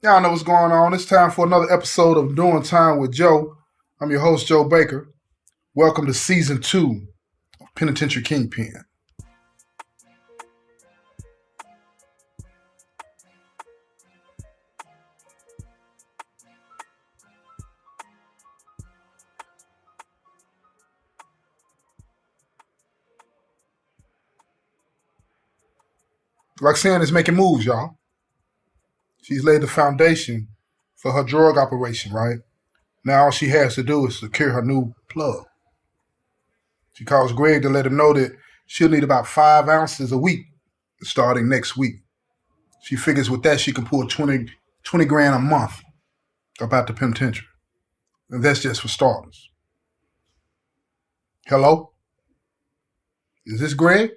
Y'all know what's going on. It's time for another episode of Doing Time with Joe. I'm your host, Joe Baker. Welcome to Season 2 of Penitentiary Kingpin. Roxanne is making moves, y'all. She's laid the foundation for her drug operation, right? Now all she has to do is secure her new plug. She calls Greg to let him know that she'll need about 5 ounces a week starting next week. She figures with that she can pull 20 grand a month about the penitentiary. And that's just for starters. Hello? Is this Greg?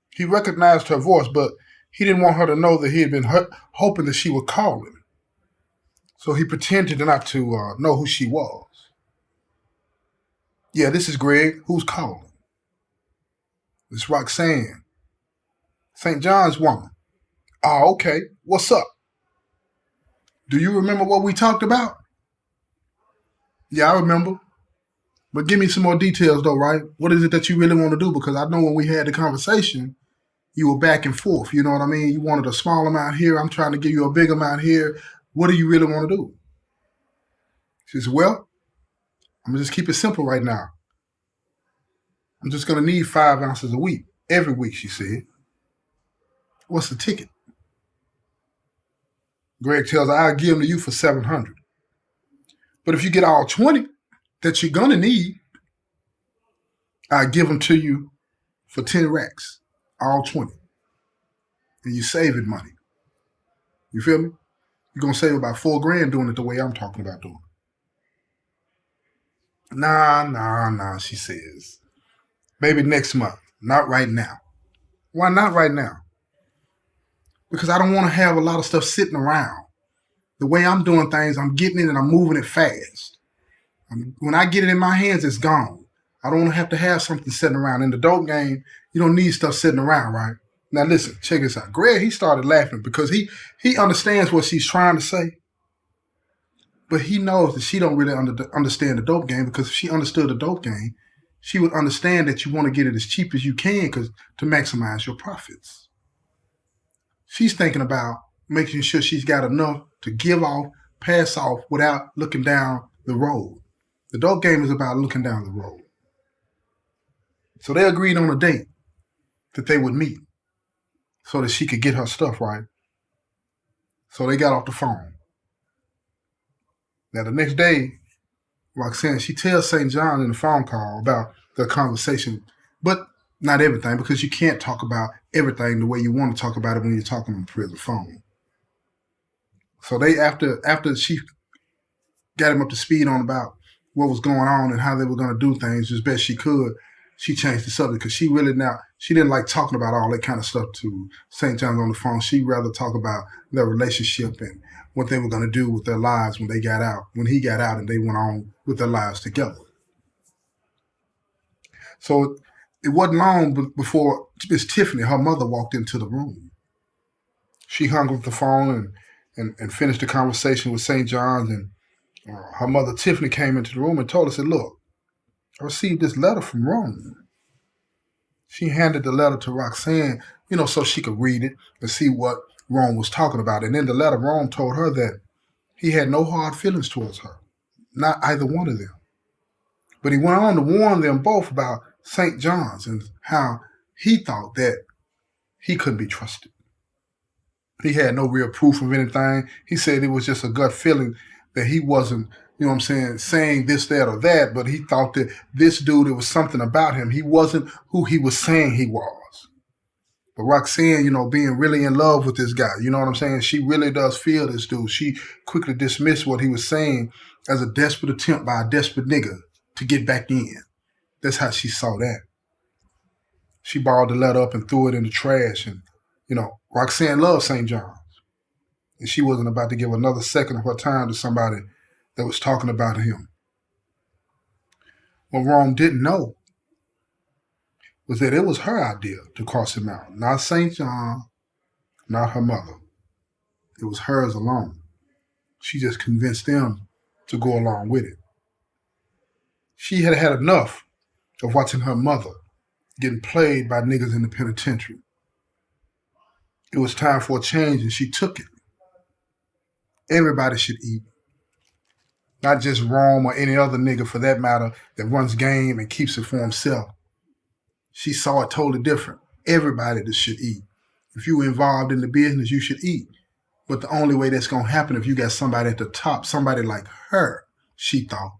He recognized her voice, but he didn't want her to know that he had been hoping that she would call him. So he pretended not to know who she was. Yeah, this is Greg. Who's calling? It's Roxanne. St. John's woman. Oh, okay. What's up? Do you remember what we talked about? Yeah, I remember. But give me some more details though, right? What is it that you really want to do? Because I know when we had the conversation, you were back and forth. You know what I mean? You wanted a small amount here. I'm trying to give you a big amount here. What do you really want to do? She says, well, I'm going to just keep it simple right now. I'm just going to need 5 ounces a week. Every week, she said. What's the ticket? Greg tells her, I'll give them to you for $700. But if you get all 20 that you're going to need, I'll give them to you for 10 racks. All 20. And you saving money. You feel me? You're going to save about 4 grand doing it the way I'm talking about doing it. Nah, she says. Maybe next month. Not right now. Why not right now? Because I don't want to have a lot of stuff sitting around. The way I'm doing things, I'm getting it and I'm moving it fast. When I get it in my hands, it's gone. I don't want to have something sitting around. In the dope game, you don't need stuff sitting around, right? Now listen, check this out. Greg, he started laughing because he understands what she's trying to say. But he knows that she don't really understand the dope game, because if she understood the dope game, she would understand that you want to get it as cheap as you can to maximize your profits. She's thinking about making sure she's got enough to give off, pass off without looking down the road. The dope game is about looking down the road. So they agreed on a date that they would meet so that she could get her stuff right. So they got off the phone. Now the next day, Roxanne, she tells St. John in the phone call about the conversation, but not everything, because you can't talk about everything the way you want to talk about it when you're talking on the prison phone. So they, after she got him up to speed on about what was going on and how they were going to do things as best she could, she changed the subject, because she didn't like talking about all that kind of stuff to St. John's on the phone. She'd rather talk about their relationship and what they were going to do with their lives when he got out and they went on with their lives together. So it wasn't long before Miss Tiffany, her mother, walked into the room. She hung up the phone and finished the conversation with St. John's, and her mother, Tiffany, came into the room and told her, said, look, I received this letter from Rome. She handed the letter to Roxanne, so she could read it and see what Rome was talking about. And in the letter, Rome told her that he had no hard feelings towards her, not either one of them. But he went on to warn them both about St. John's and how he thought that he couldn't be trusted. He had no real proof of anything. He said it was just a gut feeling that he wasn't, saying this, that, or that, but he thought that this dude, there was something about him. He wasn't who he was saying he was. But Roxanne, being really in love with this guy, you know what I'm saying? She really does feel this dude. She quickly dismissed what he was saying as a desperate attempt by a desperate nigga to get back in. That's how she saw that. She balled the letter up and threw it in the trash. And, Roxanne loved St. John's. And she wasn't about to give another second of her time to somebody that was talking about him. What Rome didn't know was that it was her idea to cross him out. Not St. John, not her mother. It was hers alone. She just convinced them to go along with it. She had had enough of watching her mother getting played by niggas in the penitentiary. It was time for a change, and she took it. Everybody should eat. Not just Rome or any other nigga for that matter that runs game and keeps it for himself. She saw it totally different. Everybody that should eat. If you were involved in the business, you should eat. But the only way that's going to happen if you got somebody at the top, somebody like her, she thought,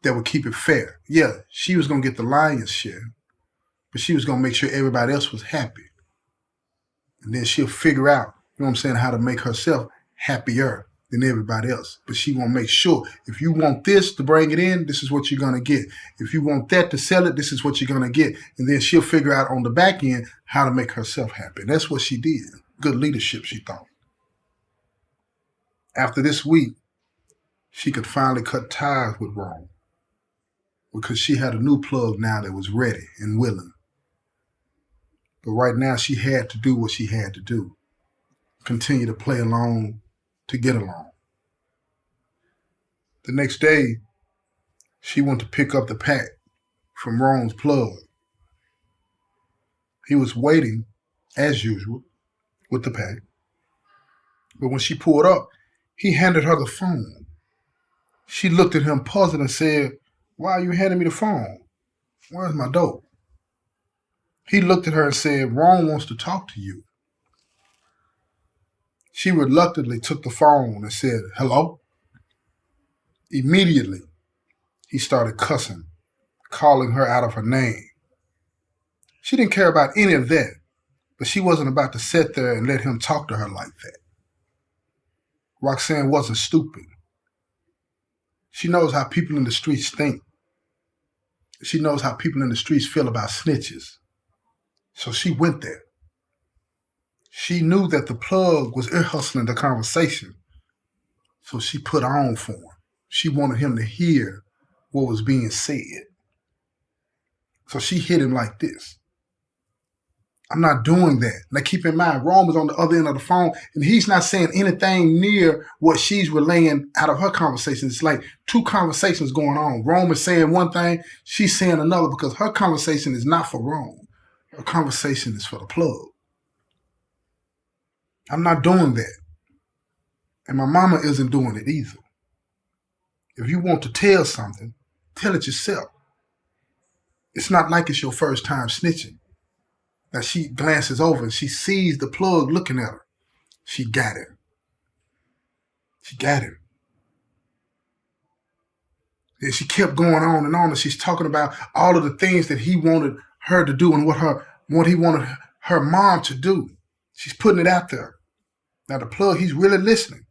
that would keep it fair. Yeah, she was going to get the lion's share, but she was going to make sure everybody else was happy. And then she'll figure out, you know what I'm saying, how to make herself happier than everybody else. But she won't make sure, if you want this to bring it in, this is what you're going to get. If you want that to sell it, this is what you're going to get. And then she'll figure out on the back end how to make herself happy. That's what she did. Good leadership, she thought. After this week, she could finally cut ties with Rome because she had a new plug now that was ready and willing. But right now, she had to do what she had to do. Continue to play along to get along. The next day, she went to pick up the pack from Rome's plug. He was waiting, as usual, with the pack. But when she pulled up, he handed her the phone. She looked at him puzzled and said, "Why are you handing me the phone? Where's my dope?" He looked at her and said, "Rome wants to talk to you." She reluctantly took the phone and said, "Hello?" Immediately, he started cussing, calling her out of her name. She didn't care about any of that, but she wasn't about to sit there and let him talk to her like that. Roxanne wasn't stupid. She knows how people in the streets think. She knows how people in the streets feel about snitches. So she went there. She knew that the plug was ear hustling the conversation. So she put on for him. She wanted him to hear what was being said. So she hit him like this. "I'm not doing that." Now keep in mind, Rome is on the other end of the phone, and he's not saying anything near what she's relaying out of her conversation. It's like two conversations going on. Rome is saying one thing, she's saying another, because her conversation is not for Rome. Her conversation is for the plug. "I'm not doing that. And my mama isn't doing it either. If you want to tell something, tell it yourself. It's not like it's your first time snitching." Now she glances over and she sees the plug looking at her. She got him. She got him. And she kept going on, and she's talking about all of the things that he wanted her to do and what he wanted her mom to do. She's putting it out there. Now the plug, he's really listening.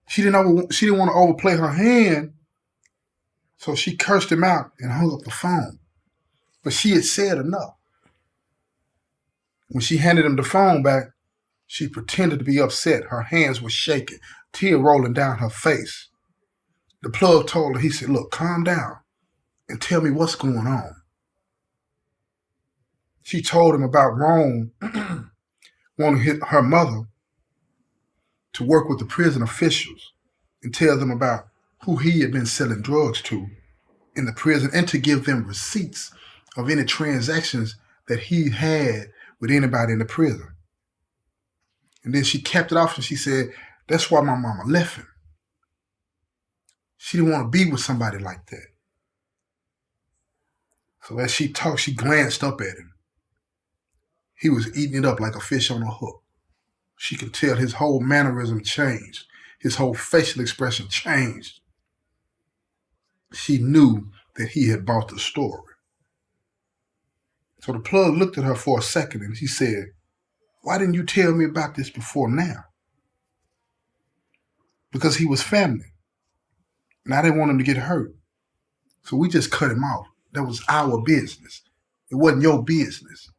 She didn't want to overplay her hand, so she cursed him out and hung up the phone. But she had said enough. When she handed him the phone back, she pretended to be upset. Her hands were shaking, tear rolling down her face. The plug told her, he said, "Look, calm down and tell me what's going on." She told him about Rome wanting her mother to work with the prison officials and tell them about who he had been selling drugs to in the prison, and to give them receipts of any transactions that he had with anybody in the prison. And then she capped it off and she said, "That's why my mama left him. She didn't want to be with somebody like that." So as she talked, she glanced up at him. He was eating it up like a fish on a hook. She could tell his whole mannerism changed. His whole facial expression changed. She knew that he had bought the story. So the plug looked at her for a second and he said, "Why didn't you tell me about this before now?" "Because he was family, and I didn't want him to get hurt. So we just cut him off. That was our business. It wasn't your business."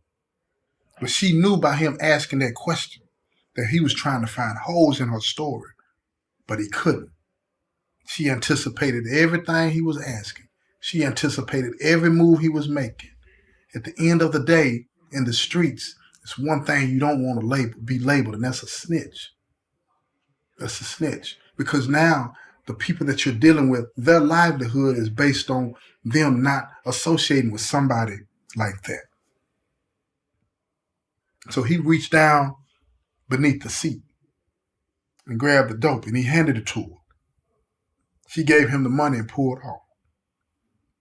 But she knew by him asking that question that he was trying to find holes in her story, but he couldn't. She anticipated everything he was asking. She anticipated every move he was making. At the end of the day, in the streets, It's one thing you don't want to be labeled, and that's a snitch. That's a snitch. Because now the people that you're dealing with, their livelihood is based on them not associating with somebody like that. So he reached down beneath the seat and grabbed the dope, and he handed it to her. She gave him the money and pulled off.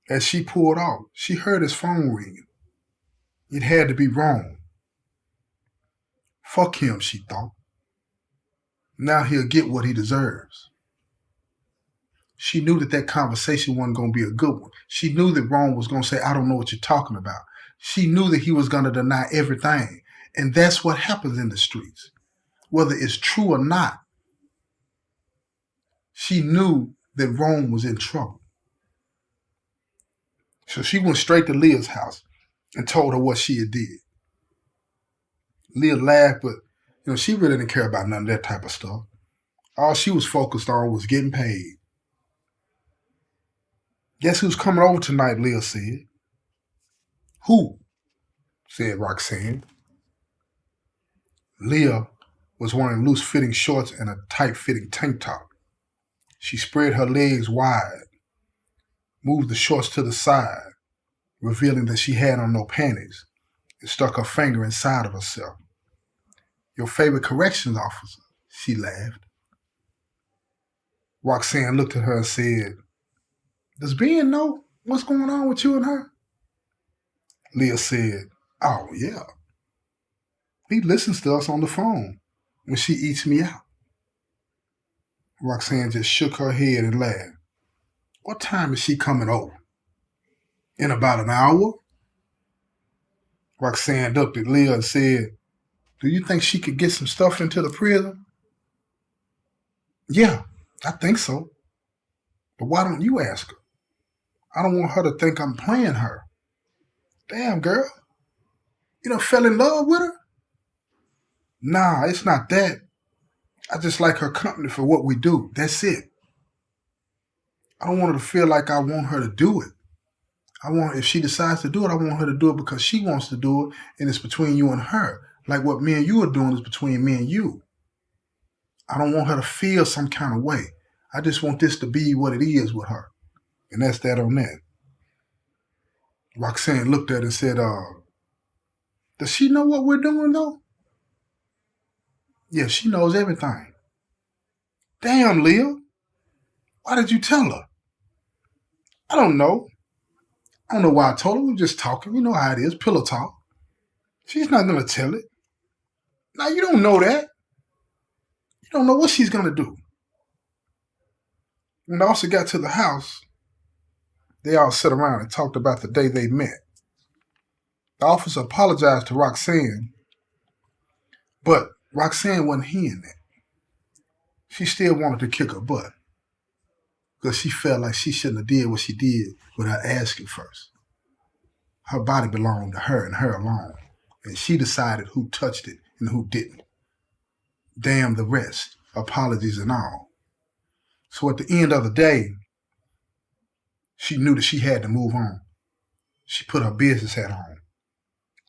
As she pulled off, she heard his phone ringing. It had to be wrong. Fuck him, she thought. Now he'll get what he deserves. She knew that conversation wasn't going to be a good one. She knew that Rome was going to say, I don't know what you're talking about. She knew that he was going to deny everything. And that's what happens in the streets. Whether it's true or not, she knew that Rome was in trouble. So she went straight to Leah's house and told her what she had did. Leah laughed, but she really didn't care about none of that type of stuff. All she was focused on was getting paid. Guess who's coming over tonight, Leah said. Who? Said Roxanne. Leah was wearing loose-fitting shorts and a tight-fitting tank top. She spread her legs wide, moved the shorts to the side, revealing that she had on no panties, and stuck her finger inside of herself. Your favorite corrections officer, she laughed. Roxanne looked at her and said, Does Ben know what's going on with you and her? Leah said, Oh, yeah. He listens to us on the phone when she eats me out. Roxanne just shook her head and laughed. What time is she coming over? In about an hour? Roxanne looked at Leah and said, Do you think she could get some stuff into the prison? Yeah, I think so. But why don't you ask her? I don't want her to think I'm playing her. Damn, girl. You done fell in love with her? Nah, it's not that. I just like her company for what we do. That's it. I don't want her to feel like I want her to do it. If she decides to do it, I want her to do it because she wants to do it, and it's between you and her. Like what me and you are doing is between me and you. I don't want her to feel some kind of way. I just want this to be what it is with her. And that's that on that. Roxanne looked at her and said, Does she know what we're doing, though? Yeah, she knows everything. Damn, Leah. Why did you tell her? I don't know. I don't know why I told her. We were just talking. You know how it is, pillow talk. She's not going to tell it. Now, you don't know that. You don't know what she's going to do. When the officer got to the house, they all sat around and talked about the day they met. The officer apologized to Roxanne, but Roxanne wasn't hearing that. She still wanted to kick her butt because she felt like she shouldn't have did what she did without asking first. Her body belonged to her and her alone, and she decided who touched it and who didn't. Damn the rest, apologies and all. So at the end of the day, she knew that she had to move on. She put her business hat on.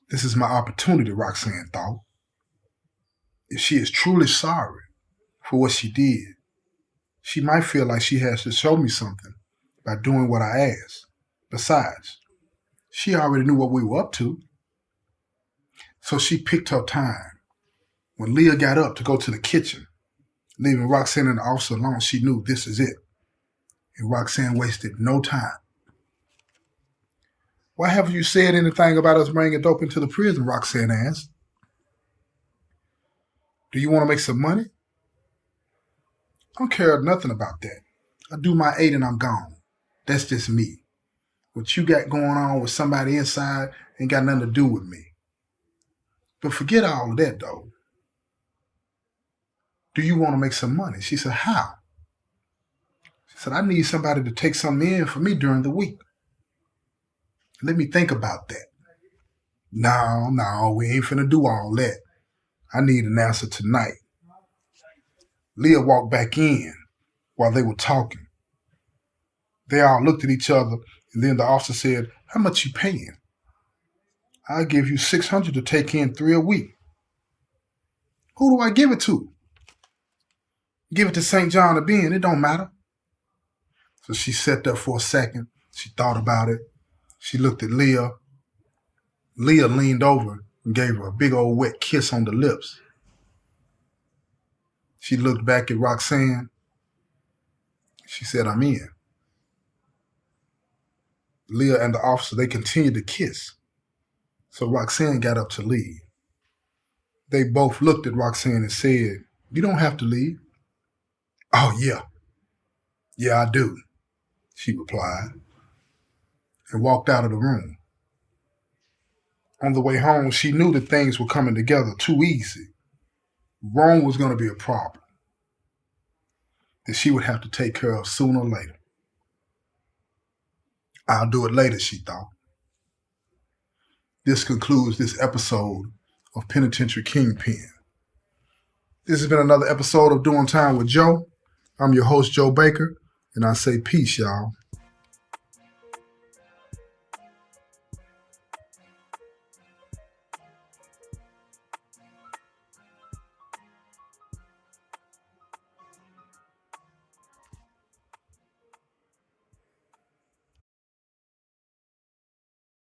This is my opportunity, Roxanne thought. If she is truly sorry for what she did, she might feel like she has to show me something by doing what I asked. Besides, she already knew what we were up to. So she picked her time. When Leah got up to go to the kitchen, leaving Roxanne and the officer alone, she knew this is it. And Roxanne wasted no time. Why haven't you said anything about us bringing dope into the prison? Roxanne asked. Do you want to make some money? I don't care nothing about that. I do my 8 and I'm gone. That's just me. What you got going on with somebody inside ain't got nothing to do with me. But forget all of that, though. Do you want to make some money? She said, how? She said, I need somebody to take something in for me during the week. Let me think about that. No, we ain't finna do all that. I need an answer tonight. Leah walked back in while they were talking. They all looked at each other, and then the officer said, how much you paying? I'll give you 600 to take in 3 a week. Who do I give it to? Give it to St. John the Ben. It don't matter. So she sat there for a second. She thought about it. She looked at Leah. Leah leaned over and gave her a big old wet kiss on the lips. She looked back at Roxanne. She said, I'm in. Leah and the officer, they continued to kiss. So Roxanne got up to leave. They both looked at Roxanne and said, you don't have to leave. Oh, yeah. Yeah, I do, she replied, and walked out of the room. On the way home, she knew that things were coming together too easy. Rome was going to be a problem that she would have to take care of sooner or later. I'll do it later, she thought. This concludes this episode of Penitentiary Kingpin. This has been another episode of Doing Time with Joe. I'm your host, Joe Baker, and I say peace, y'all.